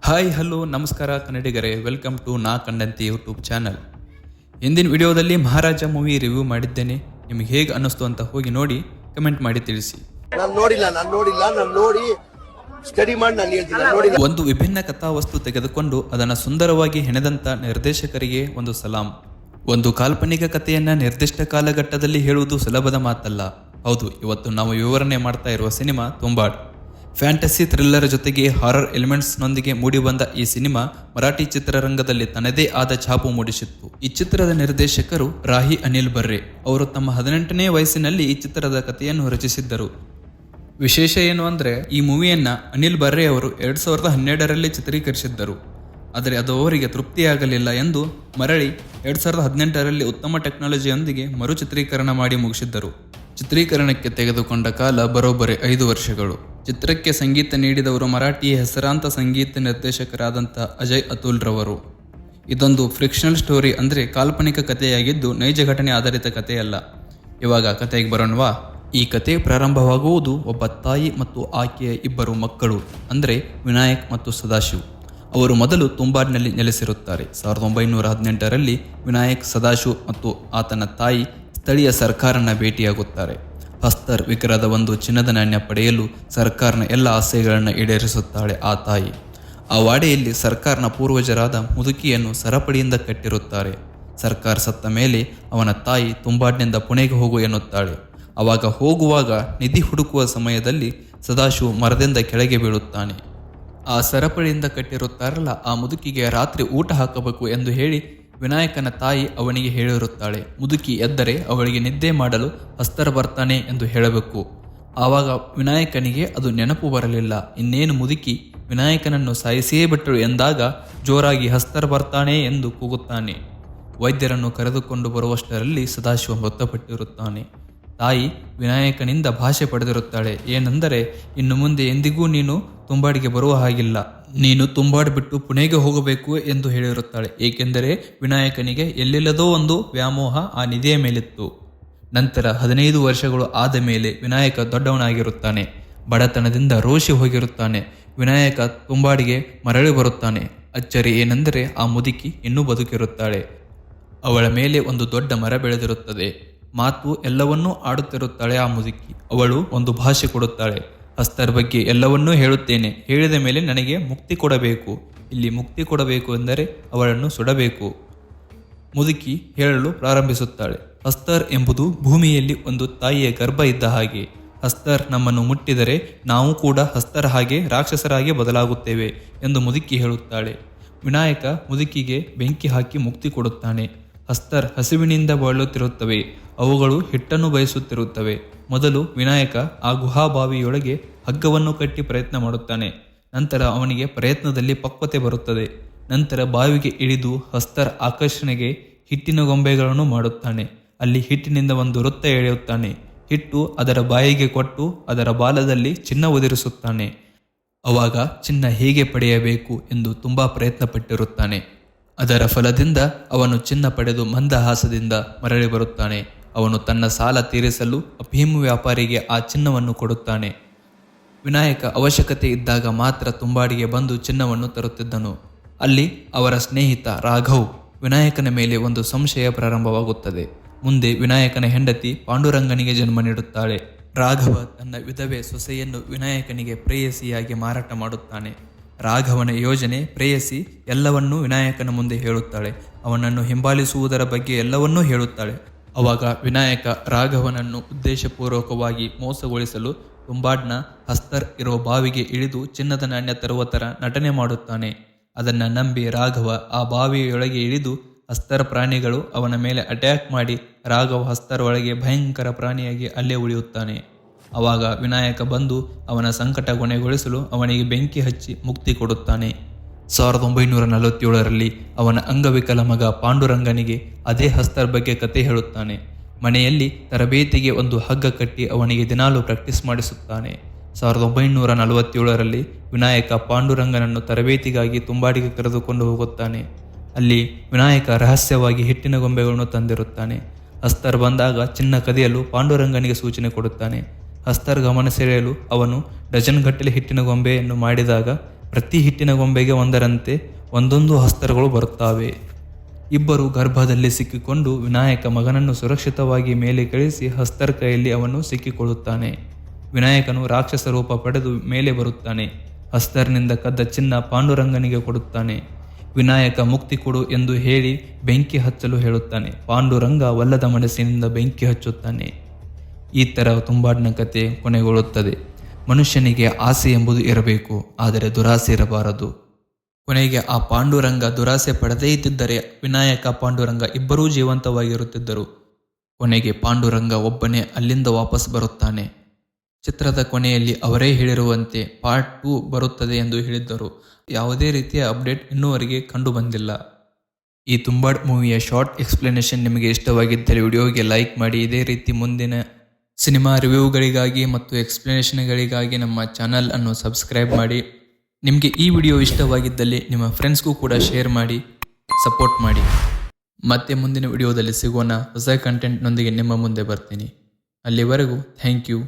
Hi hello ನಮಸ್ಕಾರ ಕನ್ನಡಿಗರೇ, welcome to ನಾ ಕಂಡಂತೆ ಯೂಟ್ಯೂಬ್ ಚಾನಲ್. ಹಿಂದಿನ ವಿಡಿಯೋದಲ್ಲಿ ಮಹಾರಾಜ ಮೂವಿ ರಿವ್ಯೂ ಮಾಡಿದ್ದೇನೆ. ನಿಮಗೆ ಹೇಗೆ ಅನ್ನಿಸ್ತು ಅಂತ ಹೋಗಿ ನೋಡಿ ಕಮೆಂಟ್ ಮಾಡಿ ತಿಳಿಸಿ. ಒಂದು ವಿಭಿನ್ನ ಕಥಾವಸ್ತು ತೆಗೆದುಕೊಂಡು ಅದನ್ನು ಸುಂದರವಾಗಿ ಹೆಣೆದಂತ ನಿರ್ದೇಶಕರಿಗೆ ಒಂದು ಸಲಾಂ. ಒಂದು ಕಾಲ್ಪನಿಕ ಕಥೆಯನ್ನ ನಿರ್ದಿಷ್ಟ ಕಾಲಘಟ್ಟದಲ್ಲಿ ಹೇಳುವುದು ಸುಲಭದ ಮಾತಲ್ಲ. ಹೌದು, ಇವತ್ತು ನಾವು ವಿವರಣೆ ಮಾಡ್ತಾ ಇರುವ ಸಿನಿಮಾ ತುಂಬಾಡ್. ಫ್ಯಾಂಟಸಿ ಥ್ರಿಲ್ಲರ್ ಜೊತೆಗೆ ಹಾರರ್ ಎಲಿಮೆಂಟ್ಸ್ನೊಂದಿಗೆ ಮೂಡಿಬಂದ ಈ ಸಿನಿಮಾ ಮರಾಠಿ ಚಿತ್ರರಂಗದಲ್ಲಿ ತನ್ನದೇ ಆದ ಛಾಪು ಮೂಡಿಸಿತ್ತು. ಈ ಚಿತ್ರದ ನಿರ್ದೇಶಕರು ರಾಹಿ ಅನಿಲ್ ಬರ್ರೆ. ಅವರು ತಮ್ಮ 18ನೇ ವಯಸ್ಸಿನಲ್ಲಿ ಈ ಚಿತ್ರದ ಕಥೆಯನ್ನು ರಚಿಸಿದ್ದರು. ವಿಶೇಷ ಏನು ಅಂದರೆ, ಈ ಮೂವಿಯನ್ನ ಅನಿಲ್ ಬರ್ರೆ ಅವರು 2012ರಲ್ಲಿ ಚಿತ್ರೀಕರಿಸಿದ್ದರು. ಆದರೆ ಅದು ಅವರಿಗೆ ತೃಪ್ತಿಯಾಗಲಿಲ್ಲ ಎಂದು ಮರಳಿ 2018ರಲ್ಲಿ ಉತ್ತಮ ಟೆಕ್ನಾಲಜಿಯೊಂದಿಗೆ ಮರು ಚಿತ್ರೀಕರಣ ಮಾಡಿ ಮುಗಿಸಿದ್ದರು. ಚಿತ್ರೀಕರಣಕ್ಕೆ ತೆಗೆದುಕೊಂಡ ಕಾಲ ಬರೋಬ್ಬರಿ 5 ವರ್ಷಗಳು. ಚಿತ್ರಕ್ಕೆ ಸಂಗೀತ ನೀಡಿದವರು ಮರಾಠಿಯ ಹೆಸರಾಂತ ಸಂಗೀತ ನಿರ್ದೇಶಕರಾದಂಥ ಅಜಯ್ ಅತುಲ್ ರವರು. ಇದೊಂದು ಫ್ರಿಕ್ಷನಲ್ ಸ್ಟೋರಿ, ಅಂದರೆ ಕಾಲ್ಪನಿಕ ಕಥೆಯಾಗಿದ್ದು ನೈಜ ಘಟನೆ ಆಧಾರಿತ ಕಥೆಯಲ್ಲ. ಇವಾಗ ಕಥೆಗೆ ಬರೋಣವಾ? ಈ ಕತೆ ಪ್ರಾರಂಭವಾಗುವುದು ಒಬ್ಬ ತಾಯಿ ಮತ್ತು ಆಕೆಯ 2 ಮಕ್ಕಳು, ಅಂದರೆ ವಿನಾಯಕ್ ಮತ್ತು ಸದಾಶಿವ್. ಅವರು ಮೊದಲು ತುಂಬಾಡ್ನಲ್ಲಿ ನೆಲೆಸಿರುತ್ತಾರೆ. 1918ರಲ್ಲಿ ವಿನಾಯಕ್, ಸದಾಶಿವ್ ಮತ್ತು ಆತನ ತಾಯಿ ಸ್ಥಳೀಯ ಸರ್ಕಾರನ ಭೇಟಿಯಾಗುತ್ತಾರೆ. ಹಸ್ತರ್ ವಿಗ್ರಹದ ಒಂದು ಚಿನ್ನದ ನಾಣ್ಯ ಪಡೆಯಲು ಸರ್ಕಾರನ ಎಲ್ಲ ಆಸೆಗಳನ್ನು ಈಡೇರಿಸುತ್ತಾಳೆ ಆ ತಾಯಿ. ಆ ವಾಡೆಯಲ್ಲಿ ಸರ್ಕಾರನ ಪೂರ್ವಜರಾದ ಮುದುಕಿಯನ್ನು ಸರಪಳಿಯಿಂದ ಕಟ್ಟಿರುತ್ತಾರೆ. ಸರ್ಕಾರ ಸತ್ತ ಮೇಲೆ ಅವನ ತಾಯಿ ತುಂಬಾಡ್ನಿಂದ ಪುಣೆಗೆ ಹೋಗು ಎನ್ನುತ್ತಾಳೆ. ಆವಾಗ ಹೋಗುವಾಗ ನಿಧಿ ಹುಡುಕುವ ಸಮಯದಲ್ಲಿ ಸದಾಶಿವ್ ಮರದಿಂದ ಕೆಳಗೆ ಬೀಳುತ್ತಾನೆ. ಆ ಸರಪಳಿಯಿಂದ ಕಟ್ಟಿರುತ್ತಾರಲ್ಲ, ಆ ಮುದುಕಿಗೆ ರಾತ್ರಿ ಊಟ ಹಾಕಬೇಕು ಎಂದು ಹೇಳಿ ವಿನಾಯಕನ ತಾಯಿ ಅವನಿಗೆ ಹೇಳಿರುತ್ತಾಳೆ. ಮುದುಕಿ ಎದ್ದರೆ ಅವಳಿಗೆ ನಿದ್ದೆ ಮಾಡಲು ಹಸ್ತರ್ ಬರ್ತಾನೆ ಎಂದು ಹೇಳಬೇಕು. ಆವಾಗ ವಿನಾಯಕನಿಗೆ ಅದು ನೆನಪು ಬರಲಿಲ್ಲ. ಇನ್ನೇನು ಮುದುಕಿ ವಿನಾಯಕನನ್ನು ಸಾಯಿಸಿಯೇ ಬಿಟ್ಟಳು ಎಂದಾಗ ಜೋರಾಗಿ ಹಸ್ತರ್ ಬರ್ತಾನೆ ಎಂದು ಕೂಗುತ್ತಾನೆ. ವೈದ್ಯರನ್ನು ಕರೆದುಕೊಂಡು ಬರುವಷ್ಟರಲ್ಲಿ ಸದಾಶಿವ ಮೃತಪಟ್ಟಿರುತ್ತಾನೆ. ತಾಯಿ ವಿನಾಯಕನಿಂದ ಭಾಷೆ ಪಡೆದಿರುತ್ತಾಳೆ. ಏನೆಂದರೆ, ಇನ್ನು ಮುಂದೆ ಎಂದಿಗೂ ನೀನು ತುಂಬಾಡಿಗೆ ಬರುವ ಹಾಗಿಲ್ಲ, ನೀನು ತುಂಬಾಡ್ ಬಿಟ್ಟು ಪುಣೆಗೆ ಹೋಗಬೇಕು ಎಂದು ಹೇಳಿರುತ್ತಾಳೆ. ಏಕೆಂದರೆ ವಿನಾಯಕನಿಗೆ ಎಲ್ಲಿಲ್ಲದೋ ಒಂದು ವ್ಯಾಮೋಹ ಆ ನಿಧಿಯ ಮೇಲಿತ್ತು. ನಂತರ 15 ವರ್ಷಗಳು ಆದ ಮೇಲೆ ವಿನಾಯಕ ದೊಡ್ಡವನಾಗಿರುತ್ತಾನೆ. ಬಡತನದಿಂದ ರೋಷಿ ಹೋಗಿರುತ್ತಾನೆ. ವಿನಾಯಕ ತುಂಬಾಡಿಗೆ ಮರಳಿ ಬರುತ್ತಾನೆ. ಅಚ್ಚರಿ ಏನೆಂದರೆ, ಆ ಮುದುಕಿ ಇನ್ನೂ ಬದುಕಿರುತ್ತಾಳೆ. ಅವಳ ಮೇಲೆ ಒಂದು ದೊಡ್ಡ ಮರ ಬೆಳೆದಿರುತ್ತದೆ. ಮಾತು ಎಲ್ಲವನ್ನೂ ಆಡುತ್ತಿರುತ್ತಾಳೆ ಆ ಮುದುಕಿ. ಅವಳು ಒಂದು ಭಾಷೆ ಕೊಡುತ್ತಾಳೆ. ಹಸ್ತರ್ ಬಗ್ಗೆ ಎಲ್ಲವನ್ನೂ ಹೇಳುತ್ತೇನೆ, ಹೇಳಿದ ಮೇಲೆ ನನಗೆ ಮುಕ್ತಿ ಕೊಡಬೇಕು. ಇಲ್ಲಿ ಮುಕ್ತಿ ಕೊಡಬೇಕು ಎಂದರೆ ಅವಳನ್ನು ಸುಡಬೇಕು. ಮುದುಕಿ ಹೇಳಲು ಪ್ರಾರಂಭಿಸುತ್ತಾಳೆ. ಹಸ್ತರ್ ಎಂಬುದು ಭೂಮಿಯಲ್ಲಿ ಒಂದು ತಾಯಿಯ ಗರ್ಭ ಇದ್ದ ಹಾಗೆ. ಹಸ್ತರ್ ನಮ್ಮನ್ನು ಮುಟ್ಟಿದರೆ ನಾವು ಕೂಡ ಹಸ್ತರ್ ಹಾಗೆ ರಾಕ್ಷಸರಾಗಿ ಬದಲಾಗುತ್ತೇವೆ ಎಂದು ಮುದುಕಿ ಹೇಳುತ್ತಾಳೆ. ವಿನಾಯಕ ಮುದುಕಿಗೆ ಬೆಂಕಿ ಹಾಕಿ ಮುಕ್ತಿ ಕೊಡುತ್ತಾನೆ. ಹಸ್ತರ್ ಹಸಿವಿನಿಂದ ಬಳಲುತ್ತಿರುತ್ತವೆ. ಅವುಗಳು ಹಿಟ್ಟನ್ನು ಬಯಸುತ್ತಿರುತ್ತವೆ. ಮೊದಲು ವಿನಾಯಕ ಆ ಗುಹಾಬಾವಿಯೊಳಗೆ ಹಗ್ಗವನ್ನು ಕಟ್ಟಿ ಪ್ರಯತ್ನ ಮಾಡುತ್ತಾನೆ. ನಂತರ ಅವನಿಗೆ ಪ್ರಯತ್ನದಲ್ಲಿ ಪಕ್ವತೆ ಬರುತ್ತದೆ. ನಂತರ ಬಾವಿಗೆ ಇಳಿದು ಹಸ್ತರ್ ಆಕರ್ಷಣೆಗೆ ಹಿಟ್ಟಿನ ಗೊಂಬೆಗಳನ್ನು ಮಾಡುತ್ತಾನೆ. ಅಲ್ಲಿ ಹಿಟ್ಟಿನಿಂದ ಒಂದು ವೃತ್ತ ಎಳೆಯುತ್ತಾನೆ. ಹಿಟ್ಟು ಅದರ ಬಾಯಿಗೆ ಕೊಟ್ಟು ಅದರ ಬಾಲದಲ್ಲಿ ಚಿನ್ನ ಉದುರಿಸುತ್ತಾನೆ. ಅವಾಗ ಚಿನ್ನ ಹೇಗೆ ಪಡೆಯಬೇಕು ಎಂದು ತುಂಬಾ ಪ್ರಯತ್ನ ಪಟ್ಟಿರುತ್ತಾನೆ. ಅದರ ಫಲದಿಂದ ಅವನು ಚಿನ್ನ ಪಡೆದು ಮಂದಹಾಸದಿಂದ ಮರಳಿ ಬರುತ್ತಾನೆ. ಅವನು ತನ್ನ ಸಾಲ ತೀರಿಸಲು ಅಫೀಮು ವ್ಯಾಪಾರಿಗೆ ಆ ಚಿನ್ನವನ್ನು ಕೊಡುತ್ತಾನೆ. ವಿನಾಯಕ ಅವಶ್ಯಕತೆ ಇದ್ದಾಗ ಮಾತ್ರ ತುಂಬಾಡಿಗೆ ಬಂದು ಚಿನ್ನವನ್ನು ತರುತ್ತಿದ್ದನು. ಅಲ್ಲಿ ಅವರ ಸ್ನೇಹಿತ ರಾಘವ್ ವಿನಾಯಕನ ಮೇಲೆ ಒಂದು ಸಂಶಯ ಪ್ರಾರಂಭವಾಗುತ್ತದೆ. ಮುಂದೆ ವಿನಾಯಕನ ಹೆಂಡತಿ ಪಾಂಡುರಂಗನಿಗೆ ಜನ್ಮ ನೀಡುತ್ತಾಳೆ. ರಾಘವ ತನ್ನ ವಿಧವೆ ಸೊಸೆಯನ್ನು ವಿನಾಯಕನಿಗೆ ಪ್ರೇಯಸಿಯಾಗಿ ಮಾರಾಟ ಮಾಡುತ್ತಾನೆ. ರಾಘವನ ಯೋಜನೆ ಪ್ರೇಯಸಿ ಎಲ್ಲವನ್ನೂ ವಿನಾಯಕನ ಮುಂದೆ ಹೇಳುತ್ತಾಳೆ. ಅವನನ್ನು ಹಿಂಬಾಲಿಸುವುದರ ಬಗ್ಗೆ ಎಲ್ಲವನ್ನೂ ಹೇಳುತ್ತಾಳೆ. ಅವಾಗ ವಿನಾಯಕ ರಾಘವನನ್ನು ಉದ್ದೇಶಪೂರ್ವಕವಾಗಿ ಮೋಸಗೊಳಿಸಲು ತುಂಬಾಡ್ನ ಹಸ್ತರ್ ಇರೋ ಬಾವಿಗೆ ಇಳಿದು ಚಿನ್ನದ ನಾಣ್ಯ ತರುವ ಥರ ನಟನೆ ಮಾಡುತ್ತಾನೆ. ಅದನ್ನು ನಂಬಿ ರಾಘವ ಆ ಬಾವಿಯೊಳಗೆ ಇಳಿದು ಹಸ್ತರ್ ಪ್ರಾಣಿಗಳು ಅವನ ಮೇಲೆ ಅಟ್ಯಾಕ್ ಮಾಡಿ ರಾಘವ ಹಸ್ತರ್ ಒಳಗೆ ಭಯಂಕರ ಪ್ರಾಣಿಯಾಗಿ ಅಲ್ಲೇ ಉಳಿಯುತ್ತಾನೆ. ಆವಾಗ ವಿನಾಯಕ ಬಂದು ಅವನ ಸಂಕಟ ಕೊನೆಗೊಳಿಸಲು ಅವನಿಗೆ ಬೆಂಕಿ ಹಚ್ಚಿ ಮುಕ್ತಿ ಕೊಡುತ್ತಾನೆ. 1947ರಲ್ಲಿ ಅವನ ಅಂಗವಿಕಲ ಮಗ ಪಾಂಡುರಂಗನಿಗೆ ಅದೇ ಹಸ್ತರ್ ಬಗ್ಗೆ ಕತೆ ಹೇಳುತ್ತಾನೆ. ಮನೆಯಲ್ಲಿ ತರಬೇತಿಗೆ ಒಂದು ಹಗ್ಗ ಕಟ್ಟಿ ಅವನಿಗೆ ದಿನಾಲೂ ಪ್ರಾಕ್ಟೀಸ್ ಮಾಡಿಸುತ್ತಾನೆ. 1947ರಲ್ಲಿ ವಿನಾಯಕ ಪಾಂಡುರಂಗನನ್ನು ತರಬೇತಿಗಾಗಿ ತುಂಬಾಡಿಗೆ ಕರೆದುಕೊಂಡು ಹೋಗುತ್ತಾನೆ. ಅಲ್ಲಿ ವಿನಾಯಕ ರಹಸ್ಯವಾಗಿ ಹಿಟ್ಟಿನ ಗೊಂಬೆಗಳನ್ನು ತಂದಿರುತ್ತಾನೆ. ಹಸ್ತರ್ ಬಂದಾಗ ಚಿನ್ನ ಕದಿಯಲು ಪಾಂಡುರಂಗನಿಗೆ ಸೂಚನೆ ಕೊಡುತ್ತಾನೆ. ಹಸ್ತರ್ ಗಮನ ಸೆಳೆಯಲು ಅವನು ಡಜನ್ ಗಟ್ಟಲೆ ಹಿಟ್ಟಿನ ಗೊಂಬೆಯನ್ನು ಮಾಡಿದಾಗ ಪ್ರತಿ ಹಿಟ್ಟಿನ ಗೊಂಬೆಗೆ ಒಂದರಂತೆ ಒಂದೊಂದು ಹಸ್ತಗಳು ಬರುತ್ತವೆ. ಇಬ್ಬರು ಗರ್ಭದಲ್ಲಿ ಸಿಕ್ಕಿಕೊಂಡು ವಿನಾಯಕ ಮಗನನ್ನು ಸುರಕ್ಷಿತವಾಗಿ ಮೇಲೆ ಕಳಿಸಿ ಹಸ್ತರ ಕೈಯಲ್ಲಿ ಅವನು ಸಿಕ್ಕಿಕೊಳ್ಳುತ್ತಾನೆ. ವಿನಾಯಕನು ರಾಕ್ಷಸ ರೂಪ ಪಡೆದು ಮೇಲೆ ಬರುತ್ತಾನೆ. ಹಸ್ತರ್ನಿಂದ ಕದ್ದ ಚಿನ್ನ ಪಾಂಡುರಂಗನಿಗೆ ಕೊಡುತ್ತಾನೆ. ವಿನಾಯಕ ಮುಕ್ತಿ ಕೊಡು ಎಂದು ಹೇಳಿ ಬೆಂಕಿ ಹಚ್ಚಲು ಹೇಳುತ್ತಾನೆ. ಪಾಂಡುರಂಗ ಒಲ್ಲದ ಮನಸ್ಸಿನಿಂದ ಬೆಂಕಿ ಹಚ್ಚುತ್ತಾನೆ. ಈ ಥರ ತುಂಬಾಡ್ನ ಕತೆ ಕೊನೆಗೊಳ್ಳುತ್ತದೆ. ಮನುಷ್ಯನಿಗೆ ಆಸೆ ಎಂಬುದು ಇರಬೇಕು, ಆದರೆ ದುರಾಸೆ ಇರಬಾರದು. ಕೊನೆಗೆ ಆ ಪಾಂಡುರಂಗ ದುರಾಸೆ ಪಡೆದೇ ಇದ್ದಿದ್ದರೆ ವಿನಾಯಕ ಪಾಂಡುರಂಗ ಇಬ್ಬರೂ ಜೀವಂತವಾಗಿರುತ್ತಿದ್ದರು. ಕೊನೆಗೆ ಪಾಂಡುರಂಗ ಒಬ್ಬನೇ ಅಲ್ಲಿಂದ ವಾಪಸ್ ಬರುತ್ತಾನೆ. ಚಿತ್ರದ ಕೊನೆಯಲ್ಲಿ ಅವರೇ ಹೇಳಿರುವಂತೆ ಪಾರ್ಟ್ 2 ಬರುತ್ತದೆ ಎಂದು ಹೇಳಿದ್ದರು. ಯಾವುದೇ ರೀತಿಯ ಅಪ್ಡೇಟ್ ಇನ್ನೂವರೆಗೆ ಕಂಡು ಬಂದಿಲ್ಲ. ಈ ತುಂಬಾಡ್ ಮೂವಿಯ ಶಾರ್ಟ್ ಎಕ್ಸ್ಪ್ಲನೇಷನ್ ನಿಮಗೆ ಇಷ್ಟವಾಗಿದ್ದರೆ ವಿಡಿಯೋಗೆ ಲೈಕ್ ಮಾಡಿ. ಇದೇ ರೀತಿ ಮುಂದಿನ ಸಿನಿಮಾ ರಿವ್ಯೂಗಳಿಗಾಗಿ ಮತ್ತು ಎಕ್ಸ್ಪ್ಲನೇಷನ್ಗಳಿಗಾಗಿ ನಮ್ಮ ಚಾನಲ್ ಅನ್ನು ಸಬ್ಸ್ಕ್ರೈಬ್ ಮಾಡಿ. ನಿಮಗೆ ಈ ವಿಡಿಯೋ ಇಷ್ಟವಾಗಿದ್ದಲ್ಲಿ ನಿಮ್ಮ ಫ್ರೆಂಡ್ಸ್ಗೂ ಕೂಡ ಶೇರ್ ಮಾಡಿ, ಸಪೋರ್ಟ್ ಮಾಡಿ. ಮತ್ತೆ ಮುಂದಿನ ವಿಡಿಯೋದಲ್ಲಿ ಸಿಗೋಣ. ಹೊಸ ಕಂಟೆಂಟ್ನೊಂದಿಗೆ ನಿಮ್ಮ ಮುಂದೆ ಬರ್ತೀನಿ. ಅಲ್ಲಿವರೆಗೂ ಥ್ಯಾಂಕ್ ಯು.